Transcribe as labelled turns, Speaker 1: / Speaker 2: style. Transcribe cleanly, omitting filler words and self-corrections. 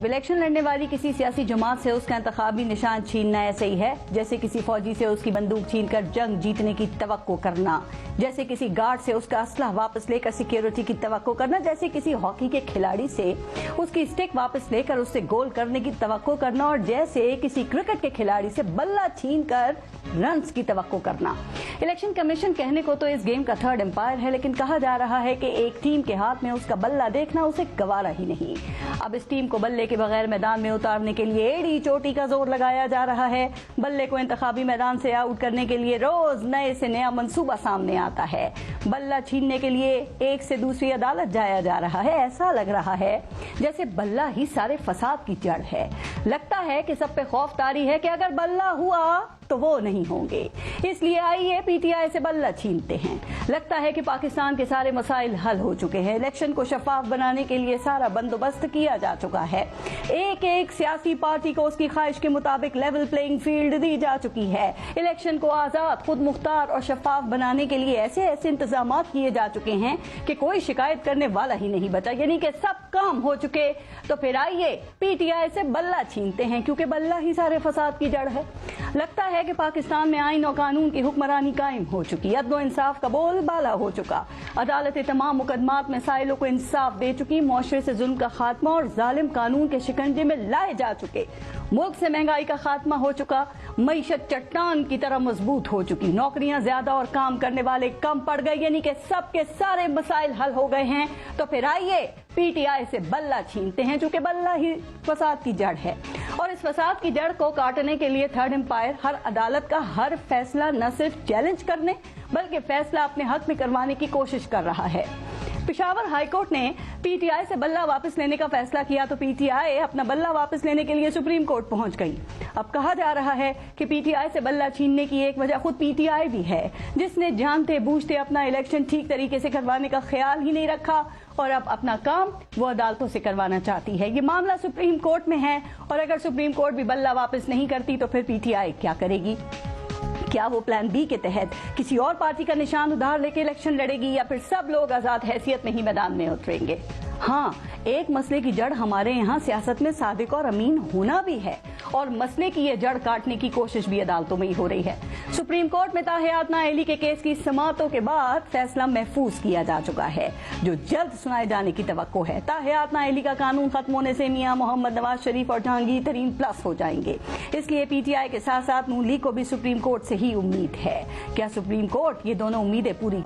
Speaker 1: Election लड़ने वाली किसी सियासी जमात से उसका इंतखाबी निशान छीनना ऐसे ही है जैसे किसी फौजी से उसकी बंदूक छीनकर जंग जीतने की तवक्को करना, जैसे किसी गार्ड से उसका असला वापस लेकर सिक्योरिटी की तवक्को करना, जैसे किसी हॉकी के खिलाड़ी से उसकी स्टिक वापस लेकर उससे गोल करने की तवक्को करना, और जैसे किसी क्रिकेट के खिलाड़ी से बल्ला छीनकर रन्स की तवक्को करना। इलेक्शन कमीशन कहने को तो इस गेम का थर्ड एम्पायर है, लेकिन कहा जा रहा है कि एक टीम के हाथ में उसका बल्ला देखना उसे गवारा ही नहीं। अब इस टीम को बल्ले के बगैर मैदान में उतारने के लिए एड़ी चोटी का जोर लगाया जा रहा है। बल्ले को इंतखाबी मैदान से आउट करने के लिए रोज नए से नया मंसूबा सामने आता है। बल्ला छीनने के लिए एक से दूसरी अदालत जाया जा रहा है। ऐसा लग रहा है जैसे बल्ला ही सारे फसाद की जड़ है। लगता है कि सब पे खौफ तारी है कि अगर बल्ला हुआ तो वो नहीं होंगे, इसलिए आइए पीटीआई से बल्ला छीनते हैं। लगता है कि पाकिस्तान के सारे मसाइल हल हो चुके हैं। इलेक्शन को शफाफ बनाने के लिए सारा बंदोबस्त किया जा चुका है। एक एक सियासी पार्टी को उसकी ख्वाहिश के मुताबिक लेवल प्लेइंग फील्ड दी जा चुकी है। इलेक्शन को आजाद, खुद मुख्तार और शफाफ बनाने के लिए ऐसे ऐसे इंतजाम किए जा चुके हैं कि कोई शिकायत करने वाला ही नहीं बचा, यानी कि सब काम हो चुके। तो फिर आइए पीटीआई से बल्ला छीनते हैं, क्योंकि बल्ला ही सारे फसाद की जड़ है। लगता है कि पाकिस्तान में आईन और कानून की हुक्मरानी कायम हो चुकी, अदल और इंसाफ का बोलबाला हो चुका। अदालतें तमाम मुकदमात में साइलों को इंसाफ दे चुकी, मुआशरे से जुल्म का खात्मा और जालिम कानून के शिकंजे में लाए जा चुके। मुल्क से महंगाई का खात्मा हो चुका, मईशत चट्टान की तरह मजबूत हो चुकी, नौकरियां ज्यादा और काम करने वाले कम पड़ गए, यानी कि सबके सारे मसाइल हल हो गए हैं। तो फिर आइए पीटीआई से बल्ला छीनते हैं, चूंकि बल्ला ही फसाद की जड़ है। और इस फसाद की जड़ को काटने के लिए थर्ड एम्पायर हर अदालत का हर फैसला न सिर्फ चैलेंज करने बल्कि फैसला अपने हक में करवाने की कोशिश कर रहा है। पेशावर हाई कोर्ट ने पीटीआई से बल्ला वापस लेने का फैसला किया तो पीटीआई अपना बल्ला वापस लेने के लिए सुप्रीम कोर्ट पहुंच गई। अब कहा जा रहा है कि पीटीआई से बल्ला छीनने की एक वजह खुद पीटीआई भी है, जिसने जानते बूझते अपना इलेक्शन ठीक तरीके से करवाने का ख्याल ही नहीं रखा और अब अपना काम वो अदालतों से करवाना चाहती है। ये मामला सुप्रीम कोर्ट में है और अगर सुप्रीम कोर्ट भी बल्ला वापस नहीं करती तो फिर पीटीआई क्या करेगी? क्या वो प्लान बी के तहत किसी और पार्टी का निशान उधार लेके इलेक्शन लड़ेगी, या फिर सब लोग आजाद हैसियत में ही मैदान में उतरेंगे? हाँ, एक मसले की जड़ हमारे यहाँ सियासत में सादिक और अमीन होना भी है, और मसले की ये जड़ काटने की कोशिश भी अदालतों में ही हो रही है। सुप्रीम कोर्ट में ताहियात नाअहली के केस की समाअतों के बाद फैसला महफूज किया जा चुका है, जो जल्द सुनाए जाने की तवक्को है। ताहियात नाअहली का कानून खत्म होने से मियां मोहम्मद नवाज शरीफ और जहांगीर तरीन प्लस हो जाएंगे। इसलिए पीटीआई के साथ साथ नून लीग को भी सुप्रीम कोर्ट से ही उम्मीद है। क्या सुप्रीम कोर्ट ये दोनों उम्मीदें पूरी